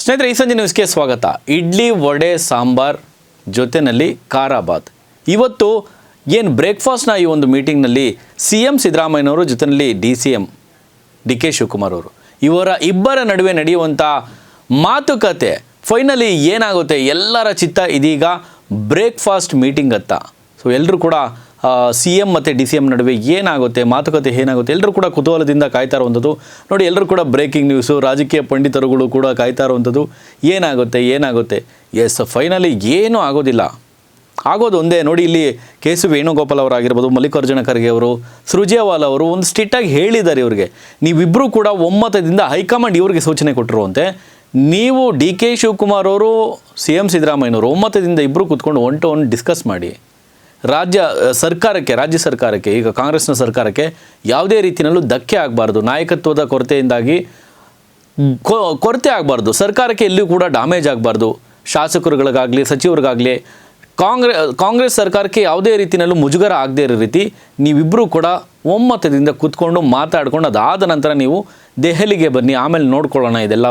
ಸ್ನೇಹಿತರೆ, ಈ ಸಂಜೆ ನ್ಯೂಸ್ಗೆ ಸ್ವಾಗತ. ಇಡ್ಲಿ, ವಡೆ, ಸಾಂಬಾರ್ ಜೊತೆಯಲ್ಲಿ ಖಾರ ಬಾತ್. ಇವತ್ತು ಏನು ಬ್ರೇಕ್ಫಾಸ್ಟ್ನ ಈ ಒಂದು ಮೀಟಿಂಗ್ನಲ್ಲಿ CM ಸಿದ್ದರಾಮಯ್ಯನವರು ಜೊತೆಯಲ್ಲಿ DCM DK ಶಿವಕುಮಾರ್ ಅವರು ಇಬ್ಬರ ನಡುವೆ ನಡೆಯುವಂಥ ಮಾತುಕತೆ ಫೈನಲಿ ಏನಾಗುತ್ತೆ, ಎಲ್ಲರ ಚಿತ್ತ ಇದೀಗ ಬ್ರೇಕ್ಫಾಸ್ಟ್ ಮೀಟಿಂಗ್ ಅತ್ತ. ಸೊ ಎಲ್ಲರೂ ಕೂಡ CM ಮತ್ತು DCM ನಡುವೆ ಏನಾಗುತ್ತೆ, ಮಾತುಕತೆ ಏನಾಗುತ್ತೆ, ಎಲ್ಲರೂ ಕೂಡ ಕುತೂಹಲದಿಂದ ಕಾಯ್ತಾ ಇರುವಂಥದ್ದು. ನೋಡಿ, ಎಲ್ಲರೂ ಕೂಡ ಬ್ರೇಕಿಂಗ್ ನ್ಯೂಸು, ರಾಜಕೀಯ ಪಂಡಿತರುಗಳು ಕೂಡ ಕಾಯ್ತಾ ಇರುವಂಥದ್ದು ಏನಾಗುತ್ತೆ. ಎಸ್, ಫೈನಲಿ ಏನೂ ಆಗೋದಿಲ್ಲ. ಆಗೋದು ಒಂದೇ. ನೋಡಿ, ಇಲ್ಲಿ KC ವೇಣುಗೋಪಾಲ್ ಅವರಾಗಿರ್ಬೋದು, ಮಲ್ಲಿಕಾರ್ಜುನ ಖರ್ಗೆ ಅವರು, ಸುರ್ಜೇವಾಲಾ ಅವರು ಒಂದು ಸ್ಟ್ರಿಕ್ಟಾಗಿ ಹೇಳಿದ್ದಾರೆ ಇವ್ರಿಗೆ, ನೀವಿಬ್ಬರೂ ಕೂಡ ಒಮ್ಮತದಿಂದ ಹೈಕಮಾಂಡ್ ಇವ್ರಿಗೆ ಸೂಚನೆ ಕೊಟ್ಟಿರುವಂತೆ ನೀವು DK ಶಿವಕುಮಾರ್ ಅವರು CM ಸಿದ್ದರಾಮಯ್ಯನವರು ಒಮ್ಮತದಿಂದ ಇಬ್ಬರು ಕೂತ್ಕೊಂಡು ಒನ್ ಟು ಒನ್ ಡಿಸ್ಕಸ್ ಮಾಡಿ ರಾಜ್ಯ ಸರ್ಕಾರಕ್ಕೆ ಈಗ ಕಾಂಗ್ರೆಸ್ನ ಸರ್ಕಾರಕ್ಕೆ ಯಾವುದೇ ರೀತಿಯಲ್ಲೂ ಧಕ್ಕೆ ಆಗಬಾರ್ದು, ನಾಯಕತ್ವದ ಕೊರತೆಯಿಂದಾಗಿ ಕೊರತೆ ಆಗಬಾರ್ದು, ಸರ್ಕಾರಕ್ಕೆ ಎಲ್ಲಿಯೂ ಕೂಡ ಡ್ಯಾಮೇಜ್ ಆಗಬಾರ್ದು, ಶಾಸಕರುಗಳಿಗಾಗಲಿ ಸಚಿವರಿಗಾಗಲಿ ಕಾಂಗ್ರೆಸ್ ಸರ್ಕಾರಕ್ಕೆ ಯಾವುದೇ ರೀತಿಯಲ್ಲೂ ಮುಜುಗರ ಆಗದೇ ಇರೋ ರೀತಿ ನೀವಿಬ್ಬರೂ ಕೂಡ ಒಮ್ಮತದಿಂದ ಕೂತ್ಕೊಂಡು ಮಾತಾಡ್ಕೊಂಡು ಅದಾದ ನಂತರ ನೀವು ದೆಹಲಿಗೆ ಬನ್ನಿ, ಆಮೇಲೆ ನೋಡ್ಕೊಳ್ಳೋಣ ಇದೆಲ್ಲ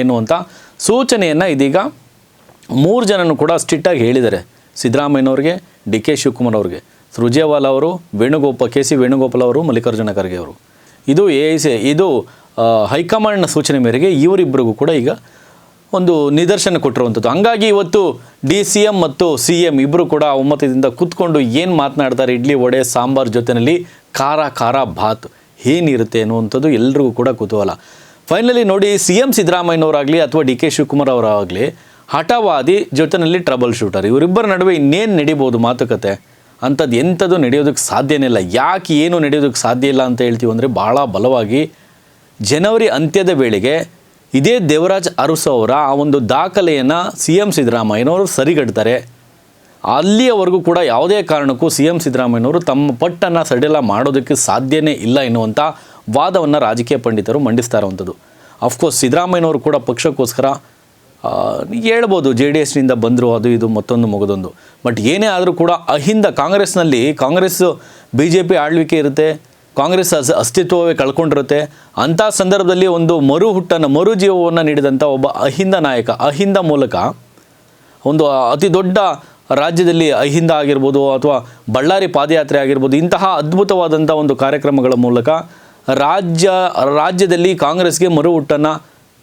ಎನ್ನುವಂಥ ಸೂಚನೆಯನ್ನು ಇದೀಗ 3 ಜನನು ಕೂಡ ಸ್ಟ್ರಿಕ್ಟಾಗಿ ಹೇಳಿದ್ದಾರೆ. ಸಿದ್ದರಾಮಯ್ಯನವ್ರಿಗೆ, DK ಶಿವಕುಮಾರ್ ಅವ್ರಿಗೆ, ಸುರ್ಜೇವಾಲಾ ಅವರು, KC ವೇಣುಗೋಪಾಲ್ ಅವರು, ಮಲ್ಲಿಕಾರ್ಜುನ ಖರ್ಗೆ ಅವರು. ಇದು ಹೈಕಮಾಂಡ್ನ ಸೂಚನೆ ಮೇರೆಗೆ ಇವರಿಬ್ಬರಿಗೂ ಕೂಡ ಈಗ ಒಂದು ನಿದರ್ಶನ ಕೊಟ್ಟಿರುವಂಥದ್ದು. ಹಂಗಾಗಿ ಇವತ್ತು DCM ಮತ್ತು CM ಇಬ್ಬರು ಕೂಡ ಒಮ್ಮತದಿಂದ ಕೂತ್ಕೊಂಡು ಏನು ಮಾತನಾಡ್ತಾರೆ, ಇಡ್ಲಿ, ವಡೆ, ಸಾಂಬಾರ್ ಜೊತೆಯಲ್ಲಿ ಖಾರ ಬಾತ್ ಏನಿರುತ್ತೆ ಅನ್ನುವಂಥದ್ದು ಎಲ್ರಿಗೂ ಕೂಡ ಕುತೂಹಲ. ಫೈನಲಿ ನೋಡಿ, CM ಸಿದ್ದರಾಮಯ್ಯನವರಾಗಲಿ ಅಥವಾ DK ಶಿವಕುಮಾರ್ ಅವರಾಗಲಿ ಹಠವಾದಿ ಜೊತೆಯಲ್ಲಿ ಟ್ರಬಲ್ ಶೂಟರ್, ಇವರಿಬ್ಬರ ನಡುವೆ ಇನ್ನೇನು ನಡೀಬೋದು ಮಾತುಕತೆ ಅಂಥದ್ದು ಎಂಥದ್ದು ನಡೆಯೋದಕ್ಕೆ ಸಾಧ್ಯನೇ ಇಲ್ಲ. ಯಾಕೆ ಏನು ನಡೆಯೋದಕ್ಕೆ ಸಾಧ್ಯ ಇಲ್ಲ ಅಂತ ಹೇಳ್ತೀವಿ ಅಂದರೆ, ಭಾಳ ಬಲವಾಗಿ ಜನವರಿ ಅಂತ್ಯದ ವೇಳೆಗೆ ಇದೇ ದೇವರಾಜ್ ಅರಸು ಅವರ ಆ ಒಂದು ದಾಖಲೆಯನ್ನು CM ಸಿದ್ದರಾಮಯ್ಯನವರು ಸರಿಗಟ್ತಾರೆ. ಅಲ್ಲಿಯವರೆಗೂ ಕೂಡ ಯಾವುದೇ ಕಾರಣಕ್ಕೂ CM ಸಿದ್ದರಾಮಯ್ಯನವರು ತಮ್ಮ ಪಟ್ಟನ್ನು ಸಡಿಲ ಮಾಡೋದಕ್ಕೆ ಸಾಧ್ಯನೇ ಇಲ್ಲ ಎನ್ನುವಂಥ ವಾದವನ್ನು ರಾಜಕೀಯ ಪಂಡಿತರು ಮಂಡಿಸ್ತಾ ಇರುವಂಥದ್ದು. ಅಫ್ಕೋರ್ಸ್ ಸಿದ್ದರಾಮಯ್ಯನವರು ಕೂಡ ಪಕ್ಷಕ್ಕೋಸ್ಕರ ಹೇಳ್ಬೋದು, JDSನಿಂದ ಬಂದರು, ಅದು ಇದು ಮತ್ತೊಂದು ಮಗದೊಂದು. ಬಟ್ ಏನೇ ಆದರೂ ಕೂಡ ಕಾಂಗ್ರೆಸ್ BJP ಆಳ್ವಿಕೆ ಇರುತ್ತೆ, ಕಾಂಗ್ರೆಸ್ ಅಸ್ತಿತ್ವವೇ ಕಳ್ಕೊಂಡಿರುತ್ತೆ. ಅಂಥ ಸಂದರ್ಭದಲ್ಲಿ ಒಂದು ಮರು ಜೀವವನ್ನು ನೀಡಿದಂಥ ಒಬ್ಬ ಅಹಿಂದ ನಾಯಕ, ಅಹಿಂದ ಮೂಲಕ ಒಂದು ಅತಿ ದೊಡ್ಡ ರಾಜ್ಯದಲ್ಲಿ ಅಹಿಂದ ಆಗಿರ್ಬೋದು ಅಥವಾ ಬಳ್ಳಾರಿ ಪಾದಯಾತ್ರೆ ಆಗಿರ್ಬೋದು, ಇಂತಹ ಅದ್ಭುತವಾದಂಥ ಒಂದು ಕಾರ್ಯಕ್ರಮಗಳ ಮೂಲಕ ರಾಜ್ಯದಲ್ಲಿ ಕಾಂಗ್ರೆಸ್ಗೆ ಮರುಹುಟ್ಟನ್ನು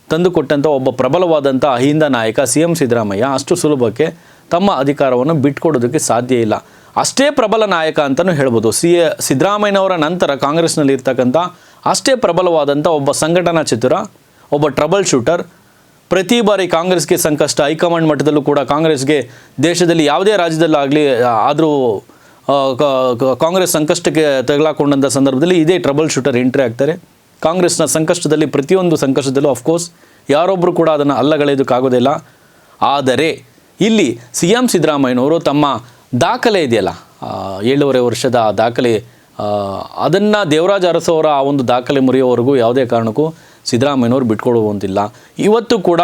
ತಂದುಕೊಟ್ಟಂಥ ಒಬ್ಬ ಪ್ರಬಲವಾದಂಥ ಅಹಿಂದ ನಾಯಕ CM ಸಿದ್ದರಾಮಯ್ಯ ಅಷ್ಟು ಸುಲಭಕ್ಕೆ ತಮ್ಮ ಅಧಿಕಾರವನ್ನು ಬಿಟ್ಕೊಡೋದಕ್ಕೆ ಸಾಧ್ಯ ಇಲ್ಲ. ಅಷ್ಟೇ ಪ್ರಬಲ ನಾಯಕ ಅಂತಲೂ ಹೇಳ್ಬೋದು. ಸಿದ್ದರಾಮಯ್ಯನವರ ನಂತರ ಕಾಂಗ್ರೆಸ್ನಲ್ಲಿ ಇರ್ತಕ್ಕಂಥ ಅಷ್ಟೇ ಪ್ರಬಲವಾದಂಥ ಒಬ್ಬ ಸಂಘಟನಾ ಚತುರ, ಒಬ್ಬ ಟ್ರಬಲ್ ಶೂಟರ್. ಪ್ರತಿ ಬಾರಿ ಕಾಂಗ್ರೆಸ್ಗೆ ಸಂಕಷ್ಟ, ಹೈಕಮಾಂಡ್ ಮಟ್ಟದಲ್ಲೂ ಕೂಡ ಕಾಂಗ್ರೆಸ್ಗೆ ದೇಶದಲ್ಲಿ ಯಾವುದೇ ರಾಜ್ಯದಲ್ಲಾಗಲಿ ಆದರೂ ಕಾಂಗ್ರೆಸ್ ಸಂಕಷ್ಟಕ್ಕೆ ತಗಲಾಕೊಂಡಂಥ ಸಂದರ್ಭದಲ್ಲಿ ಇದೇ ಟ್ರಬಲ್ ಶೂಟರ್ ಎಂಟ್ರಿ ಆಗ್ತಾರೆ. ಕಾಂಗ್ರೆಸ್ನ ಸಂಕಷ್ಟದಲ್ಲಿ, ಪ್ರತಿಯೊಂದು ಸಂಕಷ್ಟದಲ್ಲೂ ಅಫ್ಕೋರ್ಸ್ ಯಾರೊಬ್ಬರು ಕೂಡ ಅದನ್ನು ಅಲ್ಲಗಳೆಯೋದಕ್ಕಾಗೋದಿಲ್ಲ. ಆದರೆ ಇಲ್ಲಿ CM ಸಿದ್ದರಾಮಯ್ಯನವರು ತಮ್ಮ ದಾಖಲೆ ಇದೆಯಲ್ಲ, 7.5 ವರ್ಷದ ದಾಖಲೆ, ಅದನ್ನು ದೇವರಾಜ್ ಅರಸು ಅವರ ಆ ಒಂದು ದಾಖಲೆ ಮುರಿಯೋವರೆಗೂ ಯಾವುದೇ ಕಾರಣಕ್ಕೂ ಸಿದ್ದರಾಮಯ್ಯನವರು ಬಿಟ್ಕೊಡುವಂತಿಲ್ಲ. ಇವತ್ತು ಕೂಡ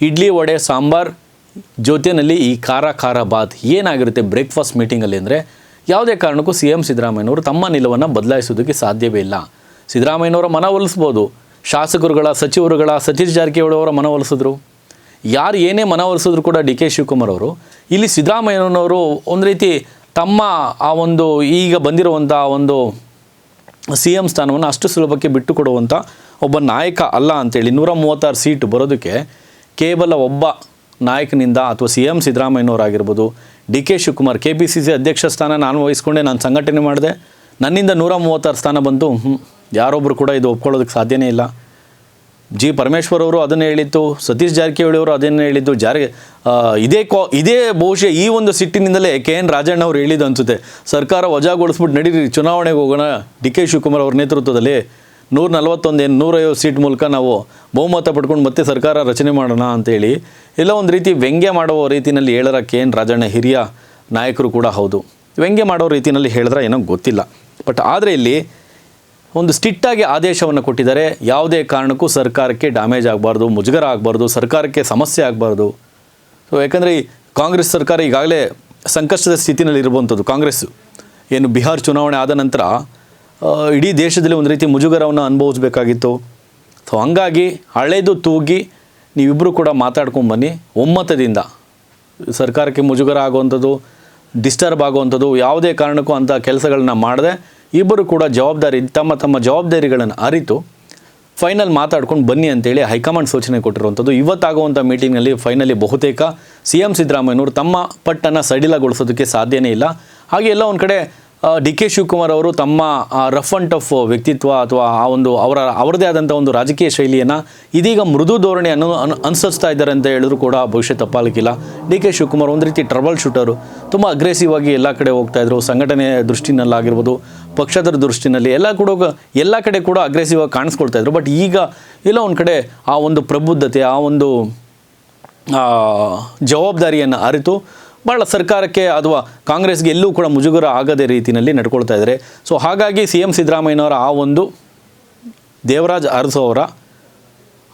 ಇಡ್ಲಿ, ವಡೆ, ಸಾಂಬಾರ್ ಜೊತೆಯಲ್ಲಿ ಈ ಖಾರ ಬಾತ್ ಏನಾಗಿರುತ್ತೆ ಬ್ರೇಕ್ಫಾಸ್ಟ್ ಮೀಟಿಂಗಲ್ಲಿ ಅಂದರೆ, ಯಾವುದೇ ಕಾರಣಕ್ಕೂ CM ಸಿದ್ದರಾಮಯ್ಯನವರು ತಮ್ಮ ನಿಲುವನ್ನು ಬದಲಾಯಿಸೋದಕ್ಕೆ ಸಾಧ್ಯವೇ ಇಲ್ಲ. ಸಿದ್ದರಾಮಯ್ಯನವರ ಮನವೊಲಿಸ್ಬೋದು, ಶಾಸಕರುಗಳ, ಸಚಿವರುಗಳ, ಸತೀಶ್ ಜಾರಕಿಹೊಳಿ ಅವರ ಮನವೊಲಿಸಿದ್ರು, ಯಾರು ಏನೇ ಮನವೊಲಿಸಿದ್ರು ಕೂಡ DK ಶಿವಕುಮಾರ್ ಅವರು ಇಲ್ಲಿ ಸಿದ್ದರಾಮಯ್ಯನವರು ಒಂದು ರೀತಿ ತಮ್ಮ ಆ ಒಂದು ಈಗ ಬಂದಿರುವಂಥ ಒಂದು CM ಸ್ಥಾನವನ್ನು ಅಷ್ಟು ಸುಲಭಕ್ಕೆ ಬಿಟ್ಟು ಕೊಡುವಂಥ ಒಬ್ಬ ನಾಯಕ ಅಲ್ಲ ಅಂತೇಳಿ 136 ಸೀಟು ಬರೋದಕ್ಕೆ ಕೇವಲ ಒಬ್ಬ ನಾಯಕನಿಂದ ಅಥವಾ CM ಸಿದ್ದರಾಮಯ್ಯನವರಾಗಿರ್ಬೋದು, DK ಶಿವಕುಮಾರ್ KPCC ಅಧ್ಯಕ್ಷ ಸ್ಥಾನ ನಾನು ವಹಿಸ್ಕೊಂಡೆ, ನಾನು ಸಂಘಟನೆ ಮಾಡಿದೆ, ನನ್ನಿಂದ 136 ಸ್ಥಾನ ಬಂತು, ಯಾರೊಬ್ಬರು ಕೂಡ ಇದು ಒಪ್ಕೊಳ್ಳೋದಕ್ಕೆ ಸಾಧ್ಯನೇ ಇಲ್ಲ. G. ಪರಮೇಶ್ವರ್ ಅವರು ಅದನ್ನು ಹೇಳಿದ್ದು, ಸತೀಶ್ ಜಾರಕಿಹೊಳಿ ಅವರು ಅದನ್ನು ಹೇಳಿದ್ದು, ಇದೇ ಬಹುಶಃ ಈ ಒಂದು ಸಿಟ್ಟಿನಿಂದಲೇ KN ರಾಜಣ್ಣ ಅವರು ಹೇಳಿದ್ದು ಅನಿಸುತ್ತೆ, ಸರ್ಕಾರ ವಜಾಗೊಳಿಸ್ಬಿಟ್ಟು ನಡೀರಿ ಚುನಾವಣೆಗೆ ಹೋಗೋಣ, DK ಶಿವಕುಮಾರ್ ಅವ್ರ ನೇತೃತ್ವದಲ್ಲಿ 150 ಸೀಟ್ ಮೂಲಕ ನಾವು ಬಹುಮತ ಪಡ್ಕೊಂಡು ಮತ್ತೆ ಸರ್ಕಾರ ರಚನೆ ಮಾಡೋಣ ಅಂತೇಳಿ ಎಲ್ಲ ಒಂದು ರೀತಿ ವ್ಯಂಗ್ಯ ಮಾಡುವ ರೀತಿಯಲ್ಲಿ ಹೇಳರ KN ರಾಜಣ್ಣ ಹಿರಿಯ ನಾಯಕರು ಕೂಡ ಹೌದು. ವ್ಯಂಗ್ಯ ಮಾಡೋ ರೀತಿಯಲ್ಲಿ ಹೇಳಿದ್ರೆ ಏನೋ ಗೊತ್ತಿಲ್ಲ. ಬಟ್ ಆದರೆ ಇಲ್ಲಿ ಒಂದು ಸ್ಟ್ರಿಕ್ಟಾಗಿ ಆದೇಶವನ್ನು ಕೊಟ್ಟಿದ್ದಾರೆ, ಯಾವುದೇ ಕಾರಣಕ್ಕೂ ಸರ್ಕಾರಕ್ಕೆ ಡ್ಯಾಮೇಜ್ ಆಗಬಾರ್ದು, ಮುಜುಗರ ಆಗಬಾರ್ದು, ಸರ್ಕಾರಕ್ಕೆ ಸಮಸ್ಯೆ ಆಗಬಾರ್ದು. ಸೊ ಯಾಕಂದರೆ ಕಾಂಗ್ರೆಸ್ ಸರ್ಕಾರ ಈಗಾಗಲೇ ಸಂಕಷ್ಟದ ಸ್ಥಿತಿನಲ್ಲಿ ಇರುವಂಥದ್ದು. ಕಾಂಗ್ರೆಸ್ ಏನು ಬಿಹಾರ್ ಚುನಾವಣೆ ಆದ ನಂತರ ಇಡೀ ದೇಶದಲ್ಲಿ ಒಂದು ರೀತಿ ಮುಜುಗರವನ್ನು ಅನುಭವಿಸಬೇಕಾಗಿತ್ತು. ಸೊ ಹಂಗಾಗಿ ಹಳೆದು ತೂಗಿ ನೀವಿಬ್ಬರು ಕೂಡ ಮಾತಾಡ್ಕೊಂಡು ಬನ್ನಿ ಒಮ್ಮತದಿಂದ. ಸರ್ಕಾರಕ್ಕೆ ಮುಜುಗರ ಆಗುವಂಥದ್ದು, ಡಿಸ್ಟರ್ಬ್ ಆಗುವಂಥದ್ದು ಯಾವುದೇ ಕಾರಣಕ್ಕೂ ಅಂಥ ಕೆಲಸಗಳನ್ನ ಮಾಡದೆ ಇಬ್ಬರು ಕೂಡ ತಮ್ಮ ಜವಾಬ್ದಾರಿಗಳನ್ನು ಅರಿತು ಫೈನಲ್ ಮಾತಾಡ್ಕೊಂಡು ಬನ್ನಿ ಅಂತೇಳಿ ಹೈಕಮಾಂಡ್ ಸೂಚನೆ ಕೊಟ್ಟಿರುವಂಥದ್ದು. ಇವತ್ತಾಗುವಂಥ ಮೀಟಿಂಗ್ನಲ್ಲಿ ಫೈನಲಿ ಬಹುತೇಕ CM ಸಿದ್ದರಾಮಯ್ಯನವರು ತಮ್ಮ ಪಟ್ಟನ್ನು ಸಡಿಲಗೊಳಿಸೋದಕ್ಕೆ ಸಾಧ್ಯನೇ ಇಲ್ಲ. ಹಾಗೆ ಎಲ್ಲ ಒಂದು ಕಡೆ DK ಶಿವಕುಮಾರ್ ಅವರು ತಮ್ಮ ರಫ್ ಆ್ಯಂಡ್ ಟಫ್ ವ್ಯಕ್ತಿತ್ವ ಅಥವಾ ಆ ಒಂದು ಅವರದೇ ಆದಂಥ ಒಂದು ರಾಜಕೀಯ ಶೈಲಿಯನ್ನು ಇದೀಗ ಮೃದು ಧೋರಣೆ ಅನುಸರಿಸ್ತಾ ಇದ್ದಾರೆ ಅಂತ ಹೇಳಿದ್ರು ಕೂಡ ಭವಿಷ್ಯ ತಪ್ಪಾಗಲಿಕ್ಕಿಲ್ಲ. DK ಶಿವಕುಮಾರ್ ಒಂದು ರೀತಿ ಟ್ರಬಲ್ ಶೂಟರು, ತುಂಬ ಅಗ್ರೆಸಿವ್ ಆಗಿ ಎಲ್ಲ ಕಡೆ ಹೋಗ್ತಾಯಿದ್ರು. ಸಂಘಟನೆ ದೃಷ್ಟಿನಲ್ಲಾಗಿರ್ಬೋದು, ಪಕ್ಷದ ದೃಷ್ಟಿನಲ್ಲಿ ಎಲ್ಲ ಕಡೆ ಕೂಡ ಅಗ್ರೆಸಿವ್ ಆಗಿ ಕಾಣಿಸ್ಕೊಳ್ತಾಯಿದ್ರು. ಬಟ್ ಈಗ ಎಲ್ಲ ಒಂದು ಕಡೆ ಆ ಒಂದು ಪ್ರಬುದ್ಧತೆ, ಆ ಒಂದು ಜವಾಬ್ದಾರಿಯನ್ನು ಅರಿತು ಭಾಳ ಸರ್ಕಾರಕ್ಕೆ ಅಥವಾ ಕಾಂಗ್ರೆಸ್ಗೆ ಎಲ್ಲೂ ಕೂಡ ಮುಜುಗರ ಆಗದೇ ರೀತಿಯಲ್ಲಿ ನಡ್ಕೊಳ್ತಾ ಇದ್ದಾರೆ. ಸೊ ಹಾಗಾಗಿ CM ಸಿದ್ದರಾಮಯ್ಯನವರ ಆ ಒಂದು ದೇವರಾಜ್ ಅರಸು ಅವರ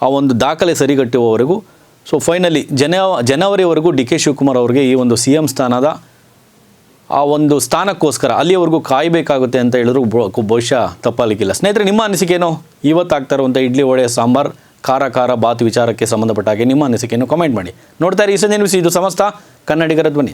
ಆ ಒಂದು ದಾಖಲೆ ಸರಿಗಟ್ಟುವವರೆಗೂ ಸೊ ಫೈನಲಿ ಜನವರಿವರೆಗೂ DK ಶಿವಕುಮಾರ್ ಅವರಿಗೆ ಈ ಒಂದು CM ಸ್ಥಾನದ ಆ ಒಂದು ಸ್ಥಾನಕ್ಕೋಸ್ಕರ ಅಲ್ಲಿಯವರೆಗೂ ಕಾಯಬೇಕಾಗುತ್ತೆ ಅಂತ ಹೇಳಿದ್ರು ಬಹುಶಃ ತಪ್ಪಾಗಲಿಕ್ಕಿಲ್ಲ. ಸ್ನೇಹಿತರೆ, ನಿಮ್ಮ ಅನಿಸಿಕೆನೋ ಇವತ್ತಾಗ್ತಾ ಇರುವಂಥ ಇಡ್ಲಿ ವಡೆ ಸಾಂಬಾರ್ ಖಾರ ಬಾತ್ ವಿಚಾರಕ್ಕೆ ಸಂಬಂಧಪಟ್ಟ ಹಾಗೆ ನಿಮ್ಮ ಅನಿಸಿಕೆಯನ್ನು ಕಾಮೆಂಟ್ ಮಾಡಿ. ನೋಡ್ತಾ ಇರಿ ಈ ಸಂಜೆ ನ್ಯೂಸ್, ಇದು ಸಮಸ್ತ ಕನ್ನಡಿಗರ ಧ್ವನಿ.